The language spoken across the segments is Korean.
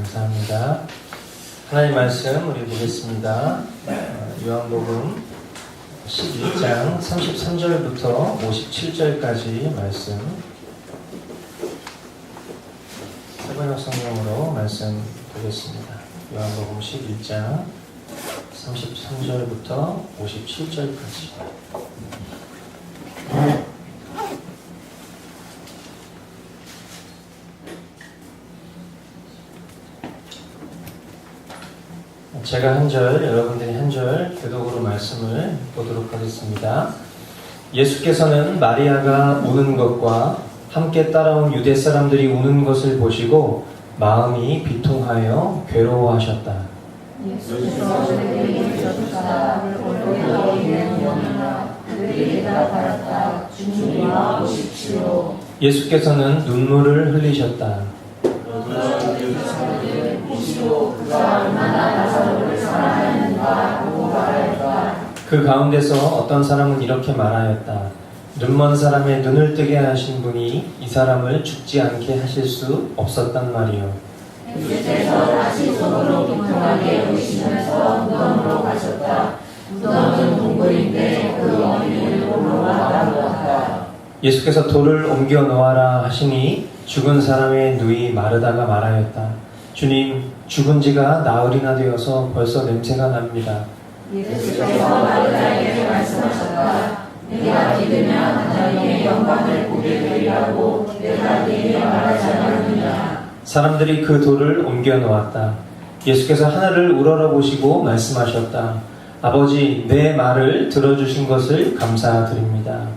감사합니다. 하나님 말씀 우리 보겠습니다. 요한복음 11장 33절부터 57절까지 말씀 세번역 성경으로 말씀 보겠습니다. 요한복음 11장 33절부터 57절까지. 제가 한 절, 여러분들이 한 절 교독으로 말씀을 보도록 하겠습니다. 예수께서는 마리아가 우는 것과 함께 따라온 유대 사람들이 우는 것을 보시고 마음이 비통하여 괴로워하셨다. 예수께서 그들에게 젖었다. 얼굴에 있는 원이나 그들에게다 바랐다. 주님이와 오십시오. 예수께서는 눈물을 흘리셨다. 그가 얼마나 나사로를 사랑하는가 보고 말하였다. 그 가운데서 어떤 사람은 이렇게 말하였다. 눈먼 사람의 눈을 뜨게 하신 분이 이 사람을 죽지 않게 하실 수 없었단 말이요. 예수께서 다시 손으로 비통하게 오시면서 무덤으로 가셨다. 무덤은 동굴인데 그 어미는 홀로 남았다. 예수께서 돌을 옮겨 놓아라 하시니 죽은 사람의 누이 마르다가 말하였다. 주님, 죽은 지가 나흘이나 되어서 벌써 냄새가 납니다. 예수께서 마르다에게 말씀하셨다. 네가 믿으면 하나님의 영광을 보게 되리라고 내가 네게 말하지 않았느냐. 사람들이 그 돌을 옮겨 놓았다. 예수께서 하늘을 우러러보시고 말씀하셨다. 아버지, 내 말을 들어주신 것을 감사드립니다.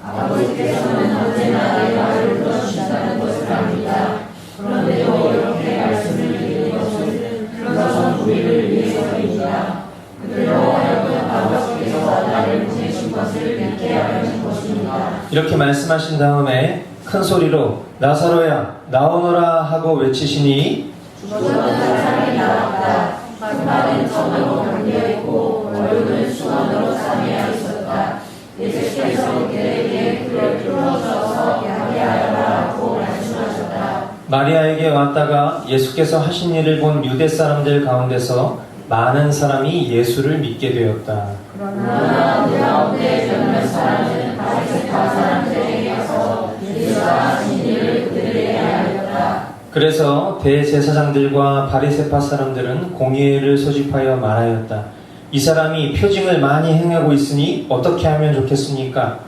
아버지께서는 언제나 내 말을 들어주신다는 것을 압니다. 그런데도 이렇게 말씀을 드리는 것은 그런 우리를 위해서입니다. 그들로 하여금 아버지께서 나를 보내신 것을 믿게 하려는 것입니다. 이렇게 말씀하신 다음에 큰 소리로 나사로야 나오너라 하고 외치시니 죽었던 사람이 나왔다. 그 말은 천으로 담겨있고 얼굴은 수건으로 싸매어 있었다. 예수께서 그들에게 그를 풀어주어서 야기하여라 하고 말씀하셨다. 마리아에게 왔다가 예수께서 하신 일을 본 유대 사람들 가운데서 많은 사람이 예수를 믿게 되었다. 그러나 그 가운데 몇몇 사람은 바리새파 사람들에게 가서 예수가 하신 일을 그들에게 알렸다. 그래서 대제사장들과 바리새파 사람들은 공의회를 소집하여 말하였다. 이 사람이 표징을 많이 행하고 있으니 어떻게 하면 좋겠습니까?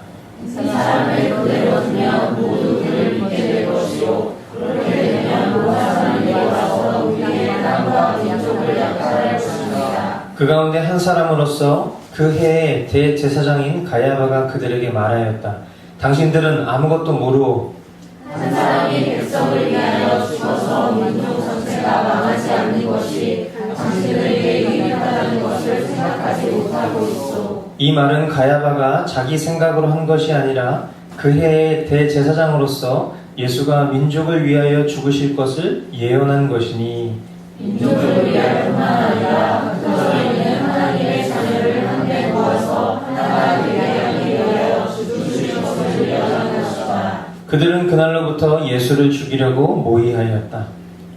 이 사람을 그대로 두면 모두 그를 믿게 될 것이요 그렇게 되면 모든 사람이 와서 우리의 땅과 민족을 약탈할 것입니다. 그 가운데 한 사람으로서 그 해에 대제사장인 가야바가 그들에게 말하였다. 당신들은 아무것도 모르오. 한 사람이 백성을 위하여 죽어서 민족 전체가 망하지 않는 것이 당신들에게 유익하다는 것을 생각하지 못하고 있어. 이 말은 가야바가 자기 생각으로 한 것이 아니라 그 해의 대제사장으로서 예수가 민족을 위하여 죽으실 것을 예언한 것이니 민족을 위할 뿐만 아니라 그들에 있는 하나님의 자녀를 한데 모아서 하나가 되게 하기 위하여 죽으실 것을 예언한 것이다. 그들은 그날로부터 예수를 죽이려고 모의하였다.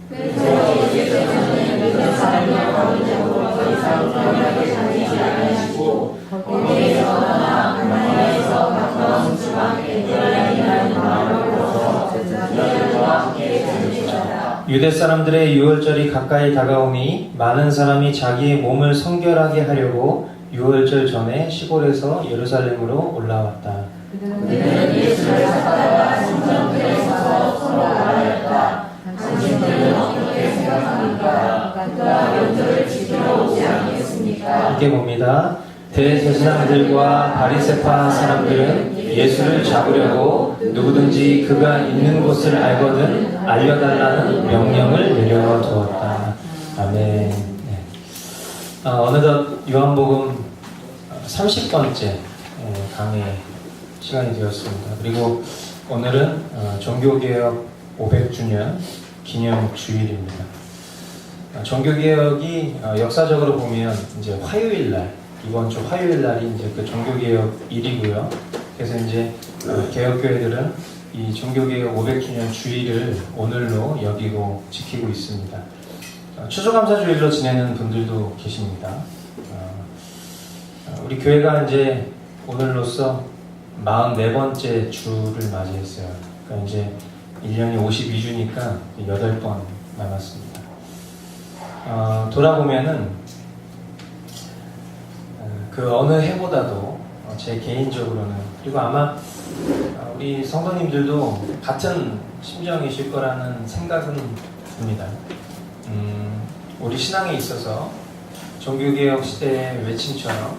그래서 예수께서는 믿는 사람이 가운데로 더 이상 변하게 다니지 않으시고 거기에서 떠나 가나안에서 가까운 지방 게라라는 마을로 가서 제자들과 함께 다니셨다. 유대 사람들의 유월절이 가까이 다가오니 많은 사람이 자기의 몸을 성결하게 하려고 유월절 전에 시골에서 예루살렘으로 올라왔다. 그들은 예수를 찾다가 성전들에서 서로 말하였다. 당신들은 어떻게 생각합니까? 그가 명절을 지키러 오지 않겠습니까? 함께 봅니다. 대제사장들과 바리새파 사람들은 예수를 잡으려고 누구든지 그가 있는 곳을 알거든 알려달라는 명령을 내려두었다. 아멘. 네. 어느덧 요한복음 30번째 강의 시간이 되었습니다. 그리고 오늘은 종교개혁 500주년 기념 주일입니다. 종교개혁이 역사적으로 보면 이제 화요일 날, 이번 주 화요일 날이 이제 그 종교개혁 일이고요. 그래서 이제 개혁교회들은 이 종교개혁 500주년 주일을 오늘로 여기고 지키고 있습니다. 추수감사주일로 지내는 분들도 계십니다. 우리 교회가 이제 오늘로써 44번째 주를 맞이했어요. 그러니까 이제 1년이 52주니까 8번 남았습니다. 돌아보면은 그 어느 해보다도 제 개인적으로는, 그리고 아마 우리 성도님들도 같은 심정이실 거라는 생각은 듭니다. 우리 신앙에 있어서 종교개혁 시대의 외침처럼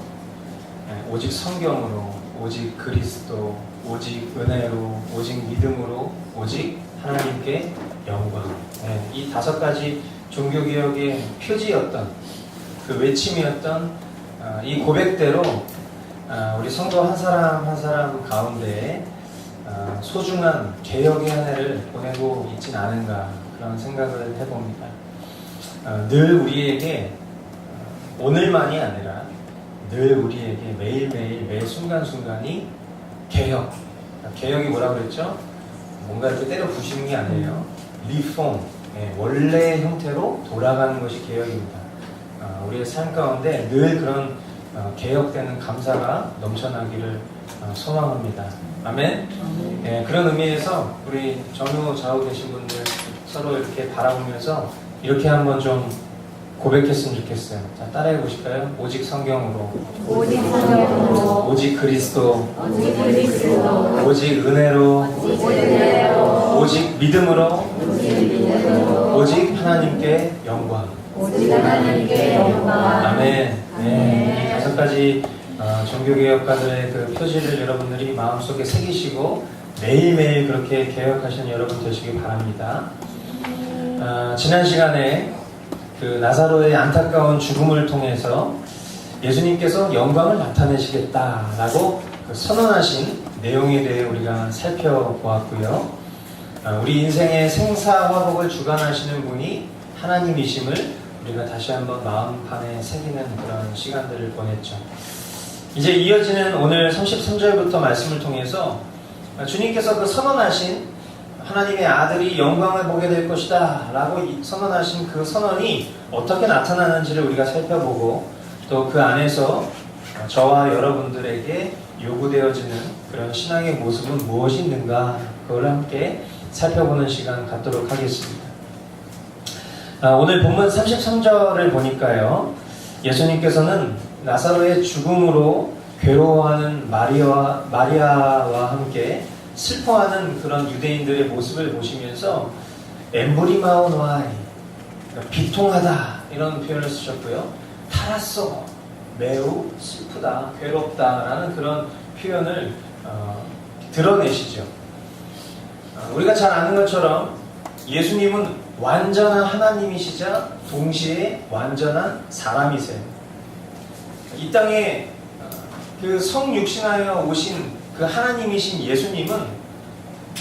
오직 성경으로, 오직 그리스도, 오직 은혜로, 오직 믿음으로, 오직 하나님께 영광, 이 5가지 종교개혁의 표지였던, 그 외침이었던 이 고백대로 우리 성도 한 사람 한 사람 가운데 소중한 개혁의 한 해를 보내고 있진 않은가, 그런 생각을 해봅니다. 늘 우리에게 오늘만이 아니라 늘 우리에게 매일매일 매 순간순간이 개혁. 개혁이 뭐라고 그랬죠? 뭔가 이렇게 때려 부시는 게 아니에요. 리폼, 원래의 형태로 돌아가는 것이 개혁입니다. 우리의 삶 가운데 늘 그런 개혁되는 감사가 넘쳐나기를 소망합니다. 아멘. 그런 의미에서 우리 전후 좌우 계신 분들 서로 이렇게 바라보면서 이렇게 한번 좀 고백했으면 좋겠어요. 자, 따라해 보실까요? 오직 성경으로, 오직 성경으로, 오직 그리스도, 오직 그리스도, 오직 은혜로, 오직 은혜로, 오직 믿음으로, 오직 믿음으로, 오직 하나님께 영광. 오직 하나님께 영광. 아멘. 이 5가지 종교개혁가들의 그 표지를 여러분들이 마음속에 새기시고 매일매일 그렇게 개혁하시는 여러분 되시기 바랍니다. 지난 시간에 그 나사로의 안타까운 죽음을 통해서 예수님께서 영광을 나타내시겠다라고 그 선언하신 내용에 대해 우리가 살펴보았고요. 우리 인생의 생사화복을 주관하시는 분이 하나님이심을 우리가 다시 한번 마음판에 새기는 그런 시간들을 보냈죠. 이제 이어지는 오늘 33절부터 말씀을 통해서 주님께서 그 선언하신 하나님의 아들이 영광을 보게 될 것이다 라고 선언하신 그 선언이 어떻게 나타나는지를 우리가 살펴보고, 또 그 안에서 저와 여러분들에게 요구되어지는 그런 신앙의 모습은 무엇이 있는가, 그걸 함께 살펴보는 시간 갖도록 하겠습니다. 오늘 본문 33절을 보니까요, 예수님께서는 나사로의 죽음으로 괴로워하는 마리아와 함께 슬퍼하는 그런 유대인들의 모습을 보시면서 엠브리마오노아이, 비통하다, 이런 표현을 쓰셨고요. 타라쏘, 매우 슬프다, 괴롭다라는 그런 표현을 드러내시죠. 우리가 잘 아는 것처럼 예수님은 완전한 하나님이시자 동시에 완전한 사람이세요. 이 땅에 그 성육신하여 오신 그 하나님이신 예수님은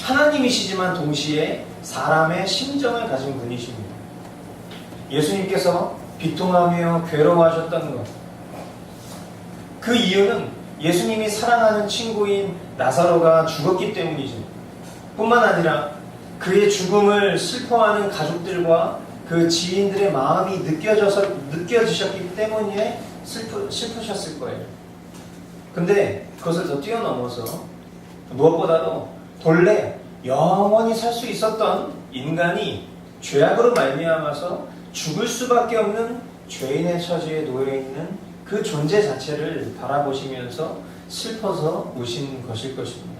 하나님이시지만 동시에 사람의 심정을 가진 분이십니다. 예수님께서 비통하며 괴로워하셨던 것, 그 이유는 예수님이 사랑하는 친구인 나사로가 죽었기 때문이죠. 뿐만 아니라 그의 죽음을 슬퍼하는 가족들과 그 지인들의 마음이 느껴지셨기 때문에 슬프셨을 거예요. 근데 그것을 더 뛰어넘어서 무엇보다도 본래 영원히 살 수 있었던 인간이 죄악으로 말미암아서 죽을 수밖에 없는 죄인의 처지에 놓여있는 그 존재 자체를 바라보시면서 슬퍼서 우신 것일 것입니다.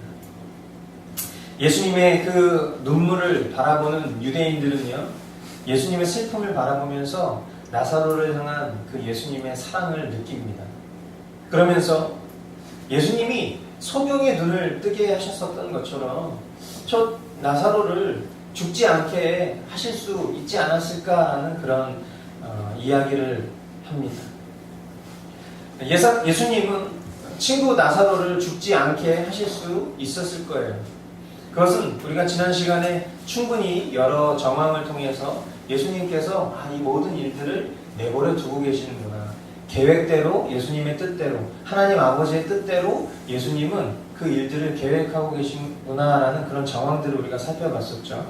예수님의 그 눈물을 바라보는 유대인들은요, 예수님의 슬픔을 바라보면서 나사로를 향한 그 예수님의 사랑을 느낍니다. 그러면서 예수님이 소경의 눈을 뜨게 하셨었던 것처럼 저 나사로를 죽지 않게 하실 수 있지 않았을까라는 그런 이야기를 합니다. 예수님은 친구 나사로를 죽지 않게 하실 수 있었을 거예요. 그것은 우리가 지난 시간에 충분히 여러 정황을 통해서 예수님께서 이 모든 일들을 내버려 두고 계시는구나, 계획대로, 예수님의 뜻대로, 하나님 아버지의 뜻대로 예수님은 그 일들을 계획하고 계시구나라는 그런 정황들을 우리가 살펴봤었죠.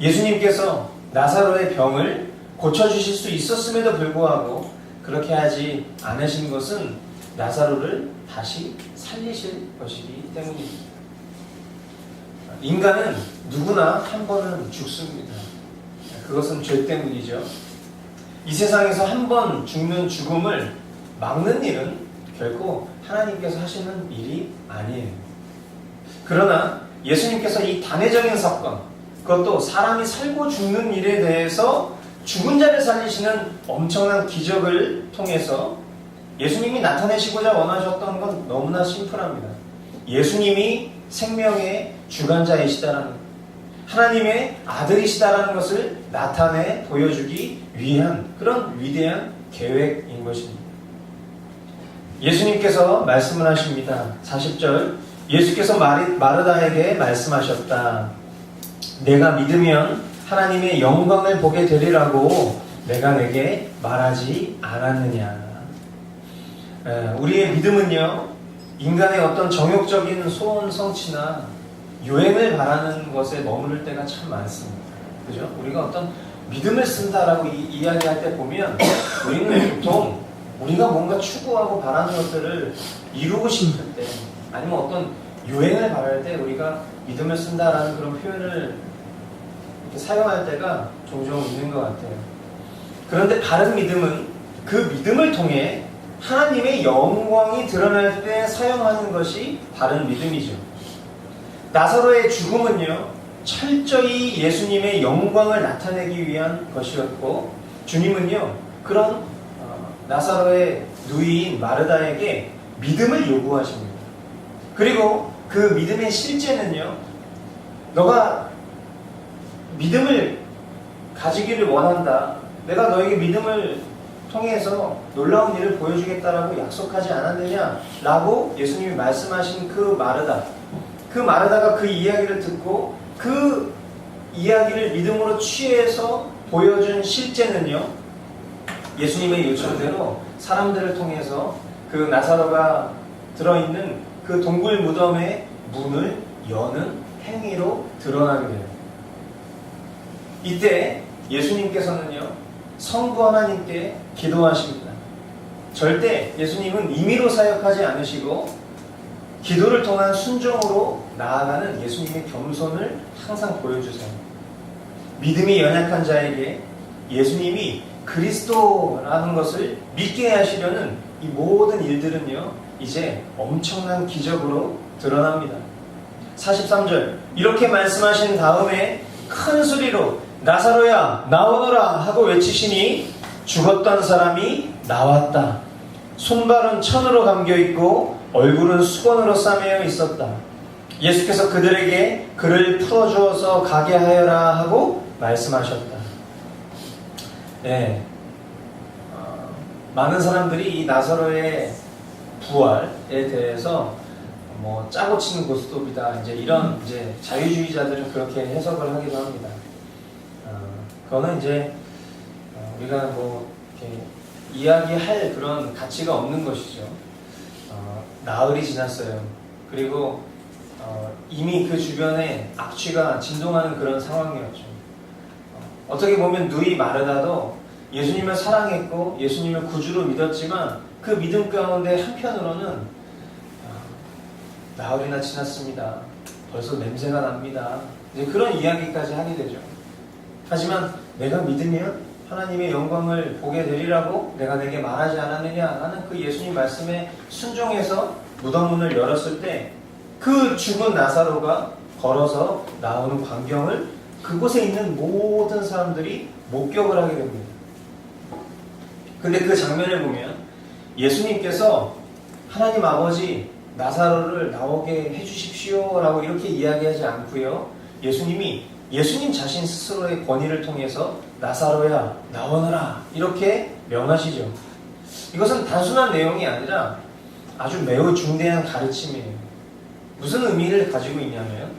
예수님께서 나사로의 병을 고쳐주실 수 있었음에도 불구하고 그렇게 하지 않으신 것은 나사로를 다시 살리실 것이기 때문입니다. 인간은 누구나 한 번은 죽습니다. 그것은 죄 때문이죠. 이 세상에서 한 번 죽는 죽음을 막는 일은 결코 하나님께서 하시는 일이 아니에요. 그러나 예수님께서 이 단회적인 사건, 그것도 사람이 살고 죽는 일에 대해서 죽은 자를 살리시는 엄청난 기적을 통해서 예수님이 나타내시고자 원하셨던 건 너무나 심플합니다. 예수님이 생명의 주관자이시다라는, 하나님의 아들이시다라는 것을 나타내 보여주기 위한 그런 위대한 계획인 것입니다. 예수님께서 말씀을 하십니다. 40절, 예수께서 마르다에게 말씀하셨다. 내가 믿으면 하나님의 영광을 보게 되리라고 내가 내게 말하지 않았느냐. 우리의 믿음은요, 인간의 어떤 정욕적인 소원 성취나 유행을 바라는 것에 머무를 때가 참 많습니다. 그죠? 우리가 어떤 믿음을 쓴다라고 이야기할 때 보면 우리는 보통 우리가 뭔가 추구하고 바라는 것들을 이루고 싶을 때, 아니면 어떤 유행을 바랄 때 우리가 믿음을 쓴다라는 그런 표현을 이렇게 사용할 때가 종종 있는 것 같아요. 그런데 바른 믿음은 그 믿음을 통해 하나님의 영광이 드러날 때 사용하는 것이 바른 믿음이죠. 나사로의 죽음은요, 철저히 예수님의 영광을 나타내기 위한 것이었고, 주님은요, 그런 나사로의 누이인 마르다에게 믿음을 요구하십니다. 그리고 그 믿음의 실제는요, 너가 믿음을 가지기를 원한다, 내가 너에게 믿음을 통해서 놀라운 일을 보여주겠다라고 약속하지 않았느냐 라고 예수님이 말씀하신 그 마르다가 그 이야기를 듣고 그 이야기를 믿음으로 취해서 보여준 실제는요, 예수님의 요청대로 사람들을 통해서 그 나사로가 들어있는 그 동굴 무덤의 문을 여는 행위로 드러나게 돼요. 이때 예수님께서는요, 성부 하나님께 기도하십니다. 절대 예수님은 임의로 사역하지 않으시고 기도를 통한 순종으로 나아가는 예수님의 겸손을 항상 보여주세요. 믿음이 연약한 자에게 예수님이 그리스도라는 것을 믿게 하시려는 이 모든 일들은요, 이제 엄청난 기적으로 드러납니다. 43절, 이렇게 말씀하신 다음에 큰 소리로 나사로야 나오너라 하고 외치시니 죽었던 사람이 나왔다. 손발은 천으로 감겨있고 얼굴은 수건으로 싸매어 있었다. 예수께서 그들에게 그를 풀어주어서 가게 하여라 하고 말씀하셨다. 네, 많은 사람들이 이 나사로의 부활에 대해서 짜고 치는 고스톱이다, 이런 자유주의자들은 그렇게 해석을 하기도 합니다. 그거는 우리가 이렇게 이야기할 그런 가치가 없는 것이죠. 나흘이 지났어요. 그리고 이미 그 주변에 악취가 진동하는 그런 상황이었죠. 어떻게 보면 누이 마르다도 예수님을 사랑했고 예수님을 구주로 믿었지만 그 믿음 가운데 한편으로는 나흘이나 지났습니다. 벌써 냄새가 납니다. 그런 이야기까지 하게 되죠. 하지만 내가 믿으면 하나님의 영광을 보게 되리라고 내가 내게 말하지 않았느냐 라는 그 예수님 말씀에 순종해서 무덤 문을 열었을 때 그 죽은 나사로가 걸어서 나오는 광경을 그곳에 있는 모든 사람들이 목격을 하게 됩니다. 근데 그 장면을 보면 예수님께서 하나님 아버지 나사로를 나오게 해주십시오 라고 이렇게 이야기하지 않고요, 예수님 자신 스스로의 권위를 통해서 나사로야 나오너라 이렇게 명하시죠. 이것은 단순한 내용이 아니라 아주 매우 중대한 가르침이에요. 무슨 의미를 가지고 있냐면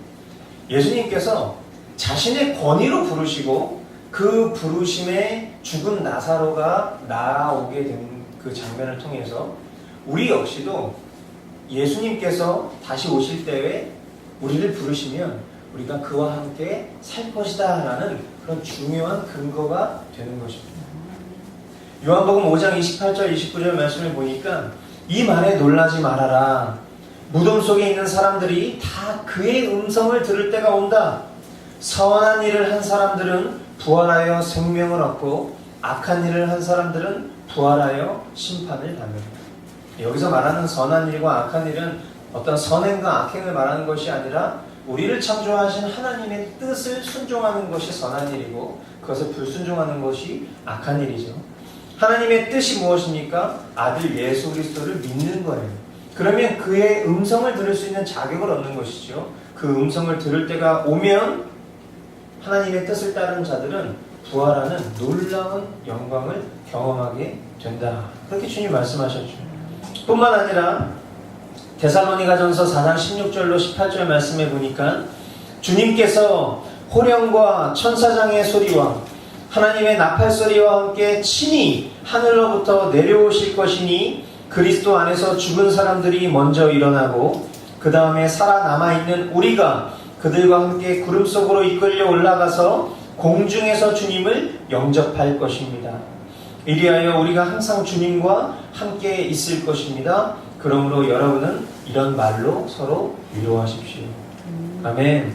예수님께서 자신의 권위로 부르시고 그 부르심에 죽은 나사로가 나아오게 된 그 장면을 통해서 우리 역시도 예수님께서 다시 오실 때에 우리를 부르시면 우리가 그와 함께 살 것이다 라는 그런 중요한 근거가 되는 것입니다. 요한복음 5장 28절 29절 말씀을 보니까 이 말에 놀라지 말아라. 무덤 속에 있는 사람들이 다 그의 음성을 들을 때가 온다. 선한 일을 한 사람들은 부활하여 생명을 얻고 악한 일을 한 사람들은 부활하여 심판을 받는다. 여기서 말하는 선한 일과 악한 일은 어떤 선행과 악행을 말하는 것이 아니라 우리를 창조하신 하나님의 뜻을 순종하는 것이 선한 일이고 그것을 불순종하는 것이 악한 일이죠. 하나님의 뜻이 무엇입니까? 아들 예수 그리스도를 믿는 거예요. 그러면 그의 음성을 들을 수 있는 자격을 얻는 것이죠. 그 음성을 들을 때가 오면 하나님의 뜻을 따르는 자들은 부활하는 놀라운 영광을 경험하게 된다. 그렇게 주님 말씀하셨죠. 뿐만 아니라 데살로니가전서 4장 16절로 18절 말씀해 보니까 주님께서 호령과 천사장의 소리와 하나님의 나팔 소리와 함께 친히 하늘로부터 내려오실 것이니 그리스도 안에서 죽은 사람들이 먼저 일어나고 그 다음에 살아남아있는 우리가 그들과 함께 구름 속으로 이끌려 올라가서 공중에서 주님을 영접할 것입니다. 이리하여 우리가 항상 주님과 함께 있을 것입니다. 그러므로 여러분은 이런 말로 서로 위로하십시오. 아멘.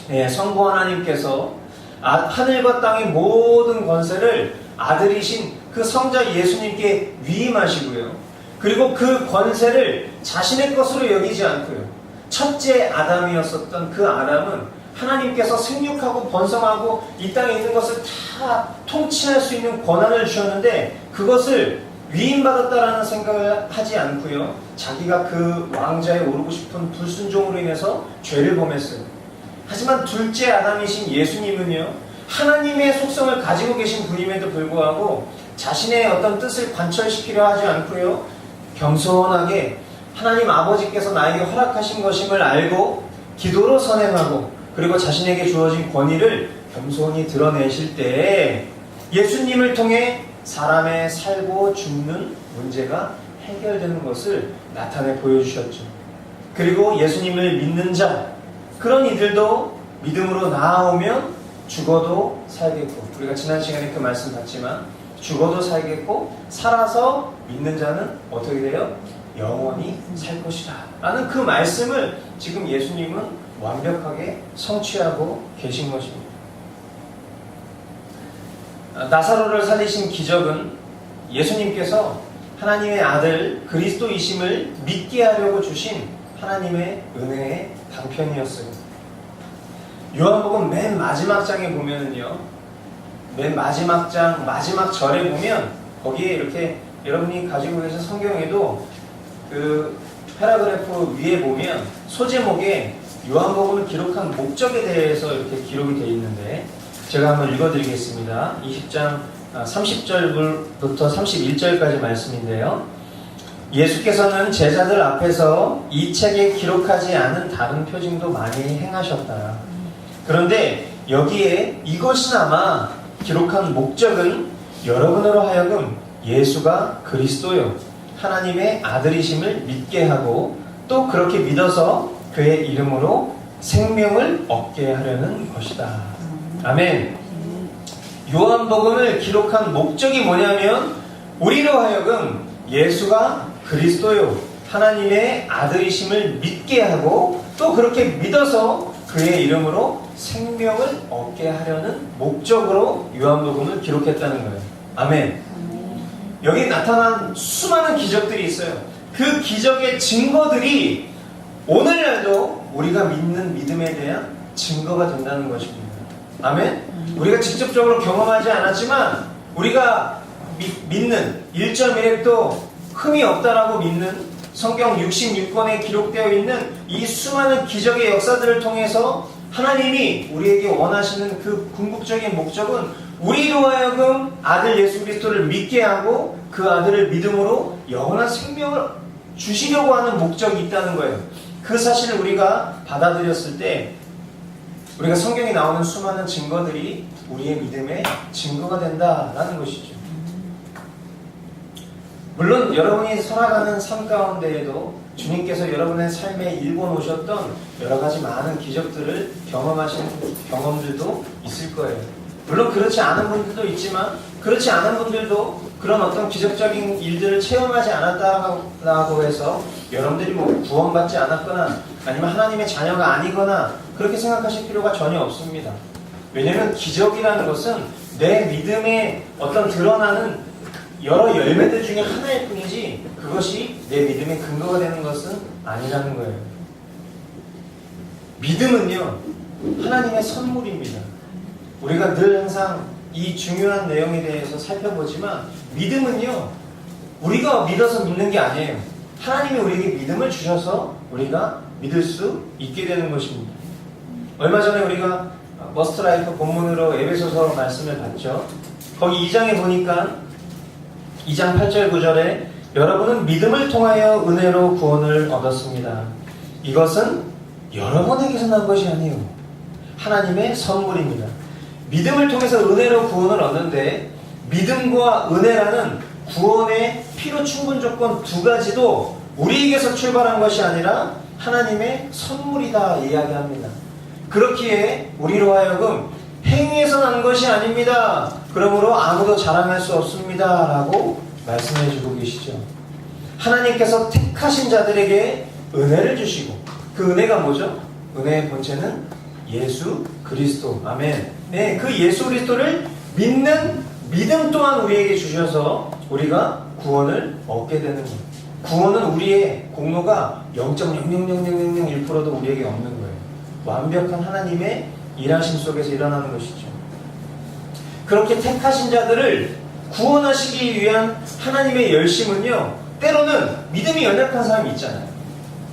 네, 성부 하나님께서 하늘과 땅의 모든 권세를 아들이신 그 성자 예수님께 위임하시고요. 그리고 그 권세를 자신의 것으로 여기지 않고요. 첫째 아담이었었던 그 아담은 하나님께서 생육하고 번성하고 이 땅에 있는 것을 다 통치할 수 있는 권한을 주셨는데 그것을 위임받았다라는 생각을 하지 않고요. 자기가 그 왕좌에 오르고 싶은 불순종으로 인해서 죄를 범했어요. 하지만 둘째 아담이신 예수님은요. 하나님의 속성을 가지고 계신 분임에도 불구하고 자신의 어떤 뜻을 관철시키려 하지 않고요. 겸손하게 하나님 아버지께서 나에게 허락하신 것임을 알고 기도로 선행하고 그리고 자신에게 주어진 권위를 겸손히 드러내실 때 예수님을 통해 사람의 살고 죽는 문제가 해결되는 것을 나타내 보여주셨죠. 그리고 예수님을 믿는 자, 그런 이들도 믿음으로 나아오면 죽어도 살겠고, 우리가 지난 시간에 그 말씀 봤지만 죽어도 살겠고 살아서 믿는 자는 어떻게 돼요? 영원히 살 것이다 라는 그 말씀을 지금 예수님은 완벽하게 성취하고 계신 것입니다. 나사로를 살리신 기적은 예수님께서 하나님의 아들 그리스도이심을 믿게 하려고 주신 하나님의 은혜의 방편이었어요. 요한복음 맨 마지막 장에 보면은요, 맨 마지막 장 마지막 절에 보면 거기에 이렇게 여러분이 가지고 계신 성경에도 그 패러그래프 위에 보면 소제목에 요한복음을 기록한 목적에 대해서 이렇게 기록이 되어 있는데 제가 한번 읽어드리겠습니다. 20장 30절부터 31절까지 말씀인데요. 예수께서는 제자들 앞에서 이 책에 기록하지 않은 다른 표징도 많이 행하셨다. 그런데 여기에 이것이나마 기록한 목적은 여러분으로 하여금 예수가 그리스도요 하나님의 아들이심을 믿게 하고 또 그렇게 믿어서 그의 이름으로 생명을 얻게 하려는 것이다. 아멘. 요한복음을 기록한 목적이 뭐냐면 우리로 하여금 예수가 그리스도요 하나님의 아들이심을 믿게 하고 또 그렇게 믿어서 그의 이름으로 생명을 얻게 하려는 목적으로 요한복음을 기록했다는 거예요. 아멘. 여기 나타난 수많은 기적들이 있어요. 그 기적의 증거들이 오늘날도 우리가 믿는 믿음에 대한 증거가 된다는 것입니다. 아멘. 우리가 직접적으로 경험하지 않았지만 우리가 믿는 1.1획도 흠이 없다라고 믿는 성경 66권에 기록되어 있는 이 수많은 기적의 역사들을 통해서 하나님이 우리에게 원하시는 그 궁극적인 목적은 우리로 하여금 아들 예수 그리스도를 믿게 하고 그 아들을 믿음으로 영원한 생명을 주시려고 하는 목적이 있다는 거예요. 그 사실을 우리가 받아들였을 때 우리가 성경에 나오는 수많은 증거들이 우리의 믿음의 증거가 된다라는 것이죠. 물론 여러분이 살아가는 삶 가운데에도 주님께서 여러분의 삶에 일궈놓으셨던 여러 가지 많은 기적들을 경험하신 경험들도 있을 거예요. 물론 그렇지 않은 분들도 있지만 그렇지 않은 분들도 그런 어떤 기적적인 일들을 체험하지 않았다고 해서 여러분들이 뭐 구원받지 않았거나 아니면 하나님의 자녀가 아니거나 그렇게 생각하실 필요가 전혀 없습니다. 왜냐하면 기적이라는 것은 내 믿음의 어떤 드러나는 여러 열매들 중에 하나일 뿐이지 그것이 내 믿음의 근거가 되는 것은 아니라는 거예요. 믿음은요, 하나님의 선물입니다. 우리가 늘 항상 이 중요한 내용에 대해서 살펴보지만 믿음은요, 우리가 믿어서 믿는 게 아니에요. 하나님이 우리에게 믿음을 주셔서 우리가 믿을 수 있게 되는 것입니다. 얼마 전에 우리가 머스트라이프 본문으로 에베소서 말씀을 봤죠. 거기 2장에 보니까 2장 8절 9절에 여러분은 믿음을 통하여 은혜로 구원을 얻었습니다. 이것은 여러분에게서 난 것이 아니에요. 하나님의 선물입니다. 믿음을 통해서 은혜로 구원을 얻는데 믿음과 은혜라는 구원의 필요 충분 조건 두 가지도 우리에게서 출발한 것이 아니라 하나님의 선물이다 이야기합니다. 그렇기에 우리로 하여금 행위에서 난 것이 아닙니다. 그러므로 아무도 자랑할 수 없습니다. 라고 말씀해 주고 계시죠. 하나님께서 택하신 자들에게 은혜를 주시고 그 은혜가 뭐죠? 은혜의 본체는 예수 그리스도. 아멘. 네, 그 예수 그리스도를 믿는 믿음 또한 우리에게 주셔서 우리가 구원을 얻게 되는 거예요. 구원은 우리의 공로가 0.0000001%도 우리에게 없는 거예요. 완벽한 하나님의 일하심 속에서 일어나는 것이죠. 그렇게 택하신 자들을 구원하시기 위한 하나님의 열심은요, 때로는 믿음이 연약한 사람이 있잖아요.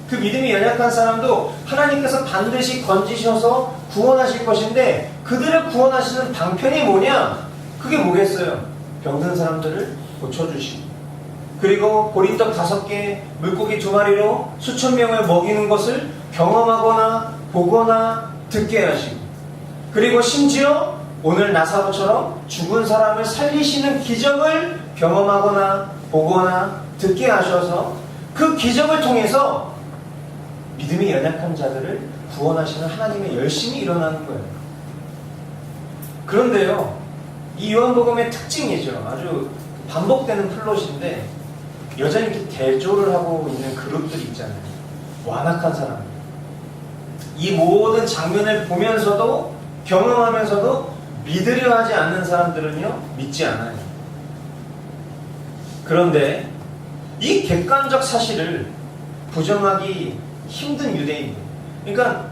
그 믿음이 연약한 사람도 하나님께서 반드시 건지셔서 구원하실 것인데 그들을 구원하시는 방편이 뭐냐? 그게 뭐겠어요? 병든 사람들을 고쳐주시고 그리고 보리떡 5개, 물고기 2마리로 수천 명을 먹이는 것을 경험하거나 보거나 듣게 하시고 그리고 심지어 오늘 나사로처럼 죽은 사람을 살리시는 기적을 경험하거나 보거나 듣게 하셔서 그 기적을 통해서 믿음이 연약한 자들을 구원하시는 하나님의 열심이 일어나는 거예요. 그런데요, 이 요한복음의 특징이죠. 아주 반복되는 플롯인데 여전히 이렇게 대조를 하고 있는 그룹들이 있잖아요. 완악한 사람. 이 모든 장면을 보면서도 경험하면서도 믿으려 하지 않는 사람들은요, 믿지 않아요. 그런데 이 객관적 사실을 부정하기 힘든 유대인들. 그러니까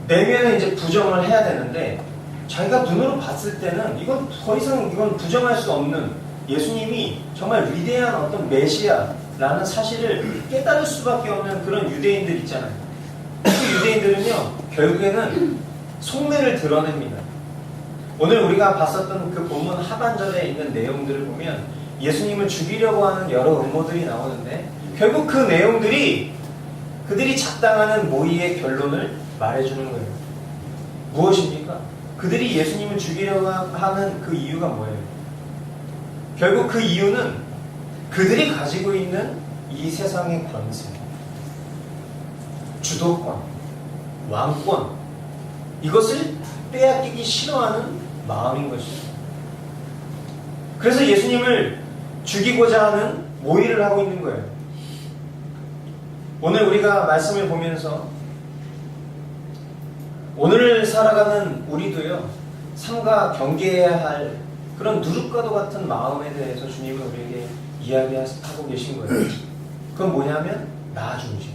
내면에 이제 부정을 해야 되는데 자기가 눈으로 봤을 때는 이건 더 이상 이건 부정할 수 없는 예수님이 정말 위대한 어떤 메시아라는 사실을 깨달을 수밖에 없는 그런 유대인들 있잖아요. 그 유대인들은요, 결국에는 속내를 드러냅니다. 오늘 우리가 봤었던 그 본문 하반절에 있는 내용들을 보면 예수님을 죽이려고 하는 여러 음모들이 나오는데 결국 그 내용들이 그들이 작당하는 모의의 결론을 말해주는 거예요. 무엇입니까? 그들이 예수님을 죽이려고 하는 그 이유가 뭐예요? 결국 그 이유는 그들이 가지고 있는 이 세상의 권세, 주도권, 왕권, 이것을 빼앗기기 싫어하는 마음인 것이죠. 그래서 예수님을 죽이고자 하는 모의를 하고 있는 거예요. 오늘 우리가 말씀을 보면서 오늘을 살아가는 우리도요, 삼가 경계해야 할 그런 누룩과도 같은 마음에 대해서 주님은 우리에게 이야기하고 계신 거예요. 그건 뭐냐면 나 중심,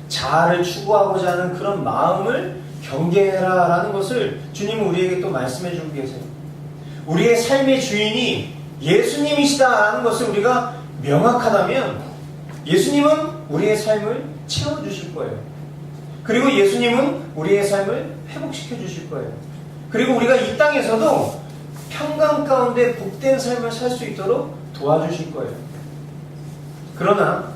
자아를 추구하고자 하는 그런 마음을 경계해라 라는 것을 주님은 우리에게 또 말씀해 주고 계세요. 우리의 삶의 주인이 예수님이시다라는 것을 우리가 명확하다면 예수님은 우리의 삶을 채워주실 거예요. 그리고 예수님은 우리의 삶을 회복시켜 주실 거예요. 그리고 우리가 이 땅에서도 평강 가운데 복된 삶을 살 수 있도록 도와주실 거예요. 그러나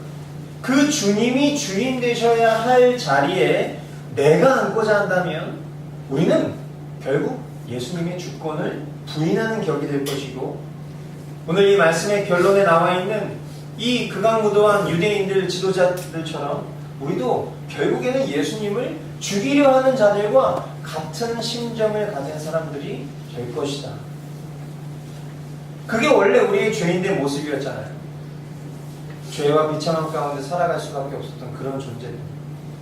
그 주님이 주인 되셔야 할 자리에 내가 앉고자 한다면 우리는 결국 예수님의 주권을 부인하는 격이 될 것이고, 오늘 이 말씀의 결론에 나와 있는 이 극악무도한 유대인들 지도자들처럼 우리도 결국에는 예수님을 죽이려 하는 자들과 같은 심정을 가진 사람들이 될 것이다. 그게 원래 우리의 죄인의 모습이었잖아요. 죄와 비참함 가운데 살아갈 수밖에 없었던 그런 존재들.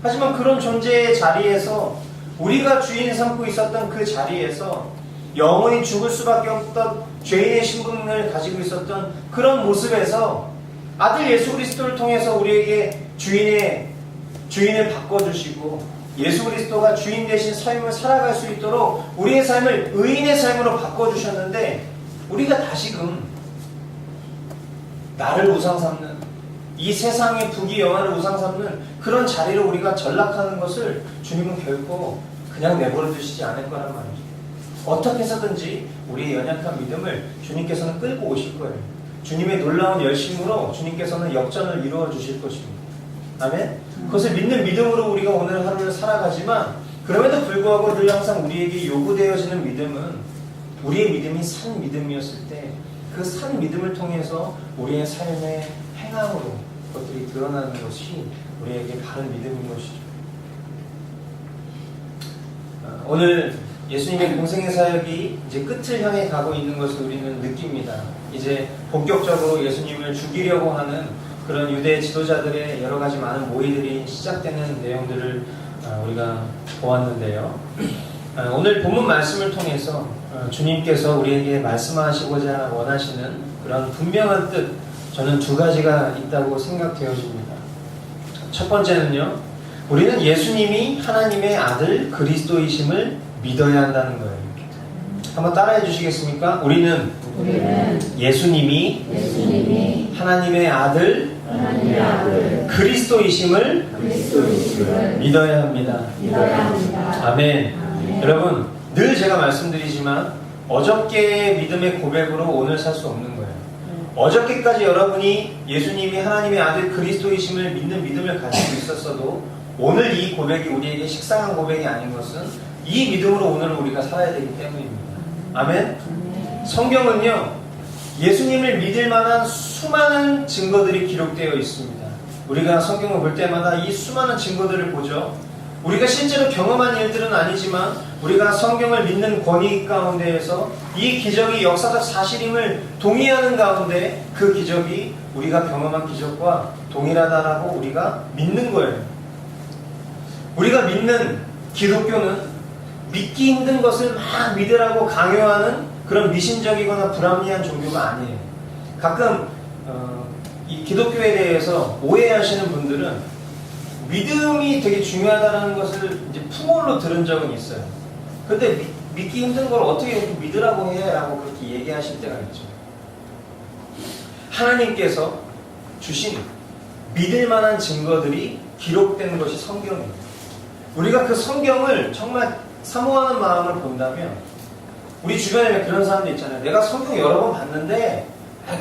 하지만 그런 존재의 자리에서 우리가 주인 삼고 있었던 그 자리에서 영원히 죽을 수밖에 없던 죄인의 신분을 가지고 있었던 그런 모습에서 아들 예수 그리스도를 통해서 우리에게 주인을 바꿔주시고 예수 그리스도가 주인 대신 삶을 살아갈 수 있도록 우리의 삶을 의인의 삶으로 바꿔주셨는데 우리가 다시금 나를 우상 삼는 이 세상의 부귀영화를 우상 삼는 그런 자리로 우리가 전락하는 것을 주님은 결코 그냥 내버려 두시지 않을 거란 말이죠. 어떻게 해서든지 우리의 연약한 믿음을 주님께서는 끌고 오실 거예요. 주님의 놀라운 열심으로 주님께서는 역전을 이루어 주실 것입니다. 아멘? 그것을 믿는 믿음으로 우리가 오늘 하루를 살아가지만 그럼에도 불구하고 늘 항상 우리에게 요구되어지는 믿음은 우리의 믿음이 산 믿음이었을 때 그 산 믿음을 통해서 우리의 삶의 행함으로 그것들이 드러나는 것이 우리에게 바른 믿음인 것이죠. 오늘 예수님의 공생의 사역이 이제 끝을 향해 가고 있는 것을 우리는 느낍니다. 이제 본격적으로 예수님을 죽이려고 하는 그런 유대 지도자들의 여러 가지 많은 모의들이 시작되는 내용들을 우리가 보았는데요. 오늘 본문 말씀을 통해서 주님께서 우리에게 말씀하시고자 원하시는 그런 분명한 뜻, 저는 두 가지가 있다고 생각되어집니다. 첫 번째는요, 우리는 예수님이 하나님의 아들 그리스도이심을 믿어야 한다는 거예요. 한번 따라해 주시겠습니까? 우리는 예수님이 하나님의 아들 그리스도이심을 믿어야 합니다. 아멘. 여러분, 늘 제가 말씀드리지만 어저께의 믿음의 고백으로 오늘 살 수 없는 거예요. 어저께까지 여러분이 예수님이 하나님의 아들 그리스도이심을 믿는 믿음을 가지고 있었어도 오늘 이 고백이 우리에게 식상한 고백이 아닌 것은 이 믿음으로 오늘 우리가 살아야 되기 때문입니다. 아멘? 성경은요, 예수님을 믿을 만한 수많은 증거들이 기록되어 있습니다. 우리가 성경을 볼 때마다 이 수많은 증거들을 보죠. 우리가 실제로 경험한 일들은 아니지만 우리가 성경을 믿는 권위 가운데에서 이 기적이 역사적 사실임을 동의하는 가운데 그 기적이 우리가 경험한 기적과 동일하다라고 우리가 믿는 거예요. 우리가 믿는 기독교는 믿기 힘든 것을 막 믿으라고 강요하는 그런 미신적이거나 불합리한 종교가 아니에요. 가끔 이 기독교에 대해서 오해하시는 분들은 믿음이 되게 중요하다는 것을 이제 풍월로 들은 적은 있어요. 근데 믿기 힘든 걸 어떻게 믿으라고 해? 라고 그렇게 얘기하실 때가 있죠. 하나님께서 주신 믿을 만한 증거들이 기록된 것이 성경이에요. 우리가 그 성경을 정말 사모하는 마음을 본다면 우리 주변에 그런 사람들 있잖아요. 내가 성경 여러 번 봤는데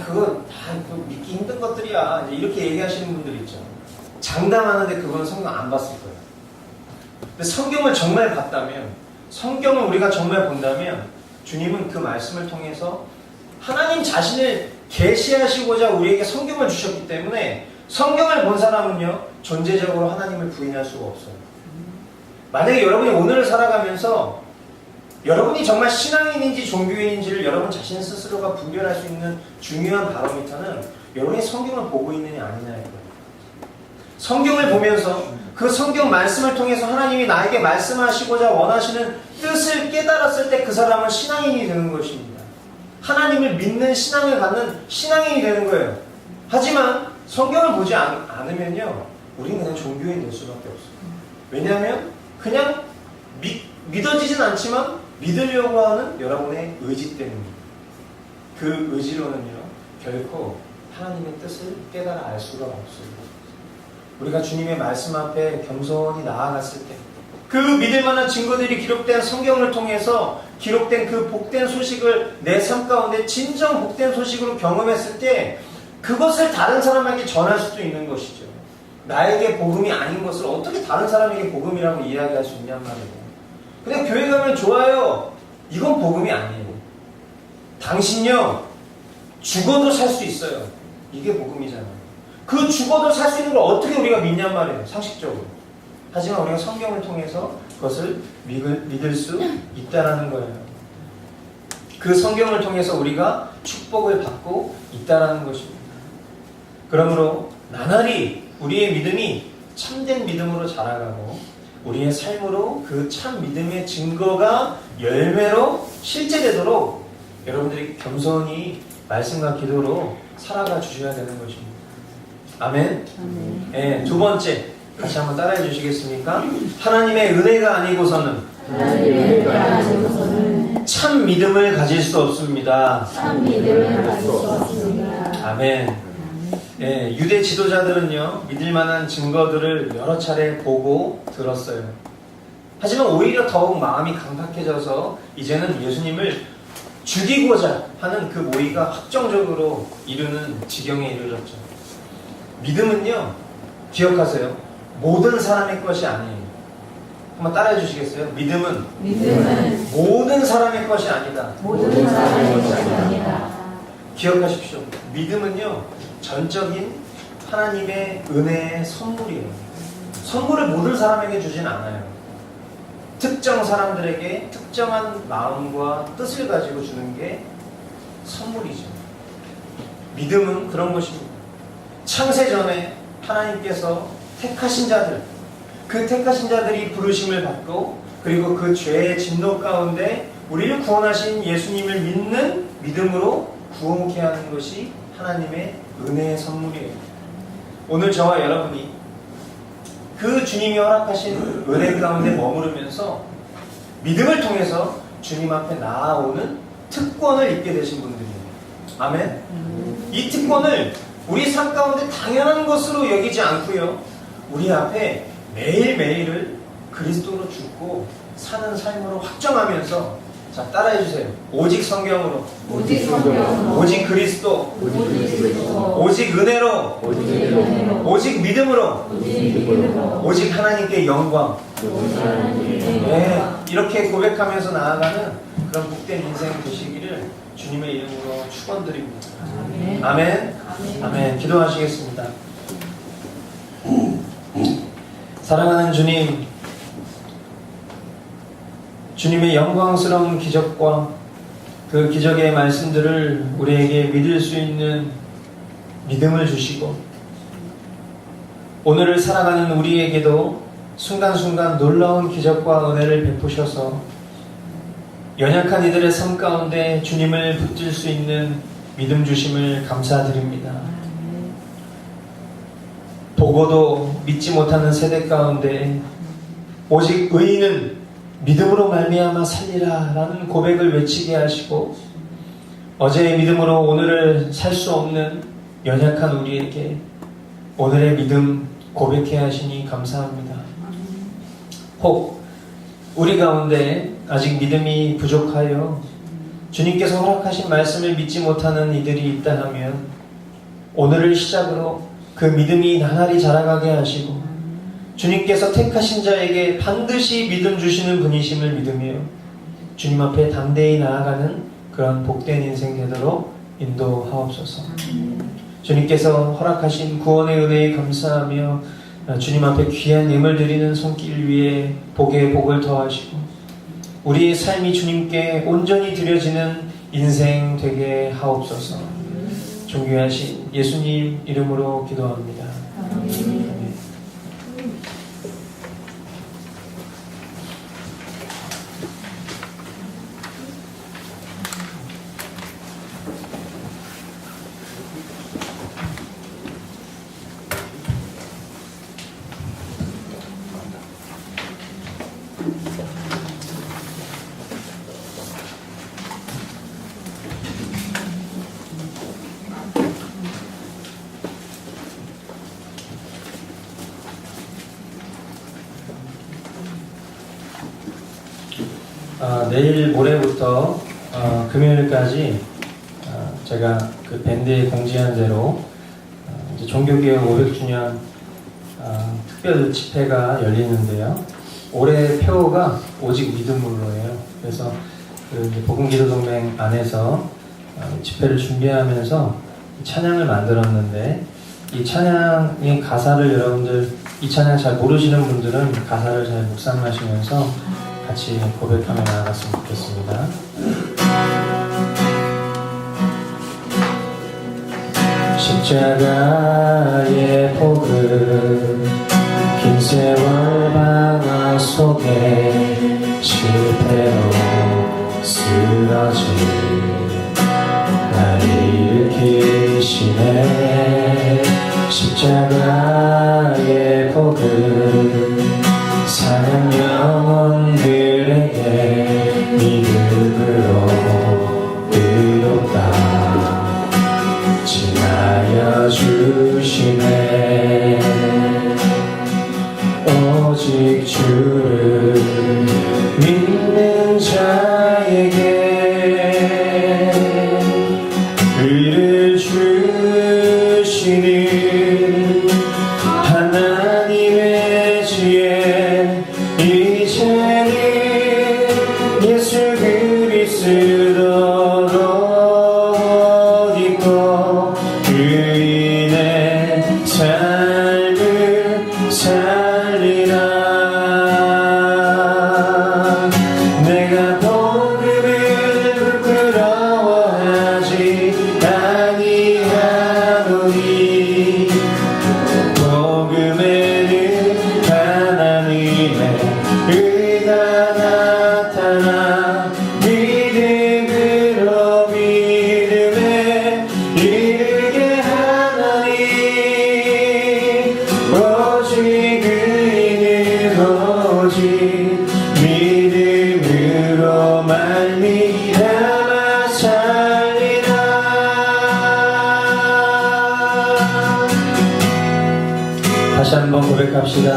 그거 다 믿기 힘든 것들이야. 이제 이렇게 얘기하시는 분들 있죠. 장담하는데 그건 성경 안 봤을 거예요. 근데 성경을 정말 봤다면, 성경을 우리가 정말 본다면 주님은 그 말씀을 통해서 하나님 자신을 계시하시고자 우리에게 성경을 주셨기 때문에 성경을 본 사람은요, 존재적으로 하나님을 부인할 수가 없어요. 만약에 여러분이 오늘을 살아가면서 여러분이 정말 신앙인인지 종교인인지를 여러분 자신 스스로가 분별할 수 있는 중요한 바로미터는 여러분이 성경을 보고 있느냐 아니냐일 거예요. 성경을 보면서 그 성경 말씀을 통해서 하나님이 나에게 말씀하시고자 원하시는 뜻을 깨달았을 때 그 사람은 신앙인이 되는 것입니다. 하나님을 믿는 신앙을 갖는 신앙인이 되는 거예요. 하지만 성경을 보지 않으면요, 우리는 그냥 종교인 될 수밖에 없어요. 왜냐하면 그냥 믿어지진 않지만 믿으려고 하는 여러분의 의지 때문입니다. 그 의지로는요, 결코 하나님의 뜻을 깨달아 알 수가 없어요. 우리가 주님의 말씀 앞에 겸손히 나아갔을 때 그 믿을 만한 증거들이 기록된 성경을 통해서 기록된 그 복된 소식을 내 삶 가운데 진정 복된 소식으로 경험했을 때 그것을 다른 사람에게 전할 수도 있는 것이죠. 나에게 복음이 아닌 것을 어떻게 다른 사람에게 복음이라고 이야기할 수 있냔 말이에요. 그냥 교회 가면 좋아요. 이건 복음이 아니에요. 당신요, 죽어도 살 수 있어요. 이게 복음이잖아요. 그 죽어도 살 수 있는 걸 어떻게 우리가 믿냔 말이에요. 상식적으로. 하지만 우리가 성경을 통해서 그것을 믿을 수 있다라는 거예요. 그 성경을 통해서 우리가 축복을 받고 있다라는 것입니다. 그러므로 나날이 우리의 믿음이 참된 믿음으로 자라가고 우리의 삶으로 그 참 믿음의 증거가 열매로 실제되도록 여러분들이 겸손히 말씀과 기도로 살아가 주셔야 되는 것입니다. 아멘. 네, 두 번째 같이 한번 따라해 주시겠습니까? 하나님의 은혜가 아니고서는 참 믿음을 가질 수 없습니다. 아멘. 예, 유대 지도자들은요, 믿을 만한 증거들을 여러 차례 보고 들었어요. 하지만 오히려 더욱 마음이 강팍해져서 이제는 예수님을 죽이고자 하는 그 모의가 확정적으로 이르는 지경에 이르렀죠. 믿음은요, 기억하세요. 모든 사람의 것이 아니에요. 한번 따라해 주시겠어요? 믿음은 모든 사람의 것이 아니다. 기억하십시오. 믿음은요, 전적인 하나님의 은혜의 선물이에요. 선물을 모든 사람에게 주진 않아요. 특정 사람들에게 특정한 마음과 뜻을 가지고 주는 게 선물이죠. 믿음은 그런 것입니다. 창세전에 하나님께서 택하신 자들, 그 택하신 자들이 부르심을 받고 그리고 그 죄의 진노 가운데 우리를 구원하신 예수님을 믿는 믿음으로 구원케 하는 것이 하나님의 은혜의 선물이에요. 오늘 저와 여러분이 그 주님이 허락하신 은혜 가운데 머무르면서 믿음을 통해서 주님 앞에 나아오는 특권을 입게 되신 분들이에요. 아멘. 이 특권을 우리 삶 가운데 당연한 것으로 여기지 않고요, 우리 앞에 매일매일을 그리스도로 죽고 사는 삶으로 확정하면서, 자, 따라해 주세요. 오직 성경으로, 오직 그리스도, 오직 은혜로, 오직 믿음으로, 오직 하나님께 영광. 네, 이렇게 고백하면서 나아가는 그런 복된 인생 되시기를 주님의 이름으로 축원드립니다. 아멘. 아멘. 기도하시겠습니다. 사랑하는 주님, 주님의 영광스러운 기적과 그 기적의 말씀들을 우리에게 믿을 수 있는 믿음을 주시고, 오늘을 살아가는 우리에게도 순간순간 놀라운 기적과 은혜를 베푸셔서 연약한 이들의 삶 가운데 주님을 붙들 수 있는 믿음 주심을 감사드립니다. 보고도 믿지 못하는 세대 가운데 오직 의인은 믿음으로 말미암아 살리라 라는 고백을 외치게 하시고, 어제의 믿음으로 오늘을 살 수 없는 연약한 우리에게 오늘의 믿음 고백해 하시니 감사합니다. 혹 우리 가운데 아직 믿음이 부족하여 주님께서 허락하신 말씀을 믿지 못하는 이들이 있다 하면 오늘을 시작으로 그 믿음이 나날이 자라가게 하시고, 주님께서 택하신 자에게 반드시 믿음 주시는 분이심을 믿으며 주님 앞에 담대히 나아가는 그런 복된 인생 되도록 인도하옵소서. 주님께서 허락하신 구원의 은혜에 감사하며 주님 앞에 귀한 예물 드리는 손길 위에 복에 복을 더하시고 우리의 삶이 주님께 온전히 드려지는 인생 되게 하옵소서. 존귀하신 예수님 이름으로 기도합니다. 아멘. 내일 모레부터 금요일까지 제가 그 밴드에 공지한 대로 이제 종교개혁 500주년 특별 집회가 열리는데요. 올해 표가 오직 믿음으로예요. 그래서 그 이제 복음기도동맹 안에서 집회를 준비하면서 찬양을 만들었는데 이 찬양의 가사를 여러분들 이 찬양 잘 모르시는 분들은 가사를 잘 묵상하시면서 같이 고백하며 나아갔으면 좋겠습니다. 십자가의 복음 긴 세월 방황 속에 실패로 쓰러진 날 일으키시네. 십자가의 복음 사는 영혼들에게 믿음으로 의롭다 칭하여 주시네. 오직 주를 믿는 자에게 의를 주시니 하나님의 지혜 이제는 예수 그리스도로 믿고 의인의 삶을 살리라. 내가 복음을 부끄러워하지 아니하노니 복음에는 하나님의 의가 나타나 믿음으로 믿음에 이르게 하나니 오직 의인은 오직 믿음으로 말미암아 살리라. 다시 한번 고백합시다.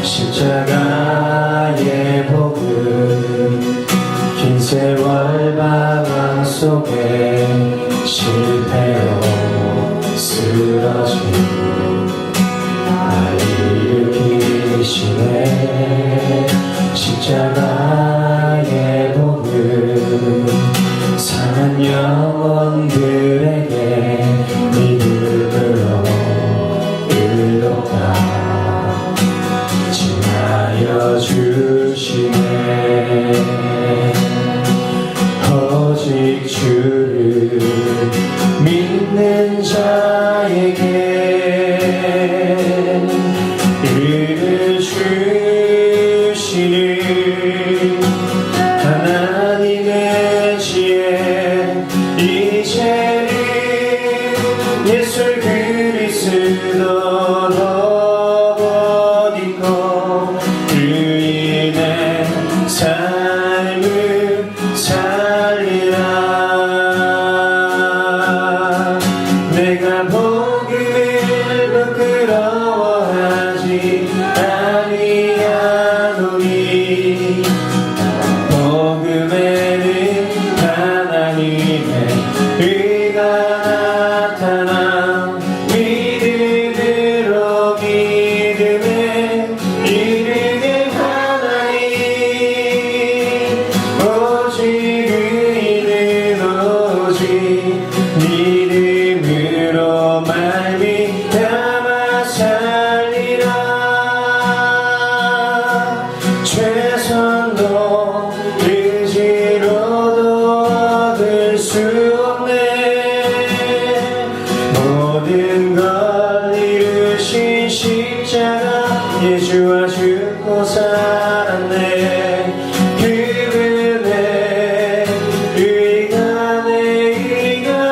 십자가의 복음 긴 세월 방황 속에 실패로 쓰러진 날 일으키시네. 십자가의 복음 상한 영혼들에게 믿음으로 의롭다 칭하여 주시네. 오직 주를 믿는 자에게 의를 주시니 하나님의 지혜 이제는 예수 그리스도로 믿고 의인의 삶을 살리라. 내가 복음을 부끄러워하지 아니하노니 복음에는 하나님의 의가 나타나 믿음으로 믿음에 이르게 하나니 오직 의인은 오직 믿음으로 말미암아 살리라. 최선도 의지로도 얻을 수 없네. 모든 걸 이루신 십자가 예수와 죽고 살았네. 그분의 의가 내 의가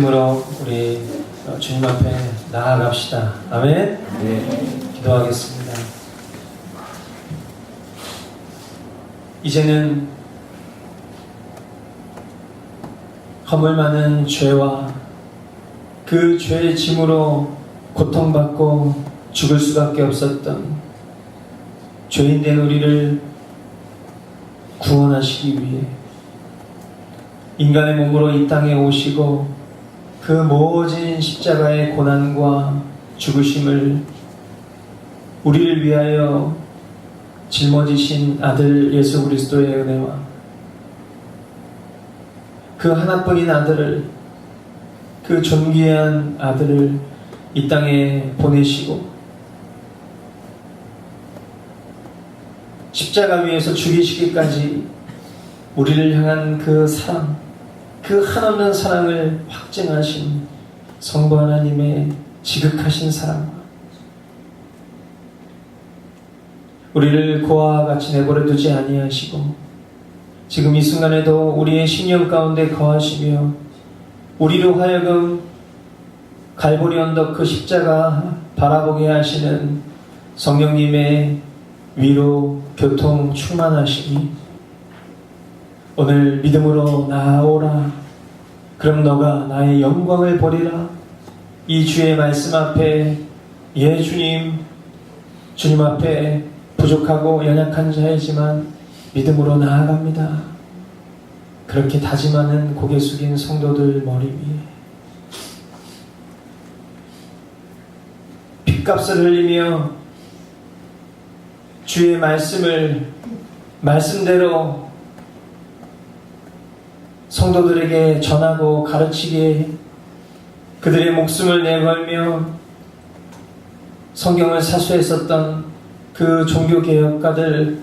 믿음으로 우리 주님 앞에 나아갑시다. 아멘. 기도하겠습니다. 이제는 허물 많은 죄와 그 죄의 짐으로 고통받고 죽을 수밖에 없었던 죄인된 우리를 구원하시기 위해 인간의 몸으로 이 땅에 오시고 그 모진 십자가의 고난과 죽으심을 우리를 위하여 짊어지신 아들 예수 그리스도의 은혜와 그 하나뿐인 아들을, 그 존귀한 아들을 이 땅에 보내시고 십자가 위에서 죽이시기까지 우리를 향한 그 사랑, 그 한없는 사랑을 확증하신 성부 하나님의 지극하신 사랑, 우리를 고아와 같이 내버려 두지 아니하시고 지금 이 순간에도 우리의 심령 가운데 거하시며 우리로 하여금 갈보리 언덕 그 십자가 바라보게 하시는 성령님의 위로, 교통, 충만하시니 오늘 믿음으로 나아오라. 그럼 너가 나의 영광을 보리라. 이 주의 말씀 앞에 예 주님 앞에 부족하고 연약한 자이지만 믿음으로 나아갑니다. 그렇게 다짐하는 고개 숙인 성도들 머리 위에 핏값을 흘리며 주의 말씀대로 성도들에게 전하고 가르치기에 그들의 목숨을 내걸며 성경을 사수했었던 그 종교개혁가들,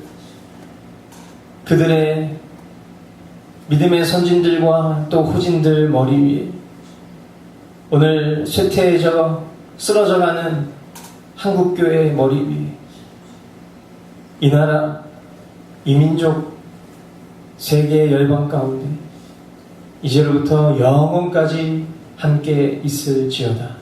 그들의 믿음의 선진들과 또 후진들 머리 위에 오늘 쇠퇴해져 쓰러져가는 한국교회 머리 위에 이 나라, 이 민족, 세계의 열방 가운데 이제로부터 영원까지 함께 있을지어다.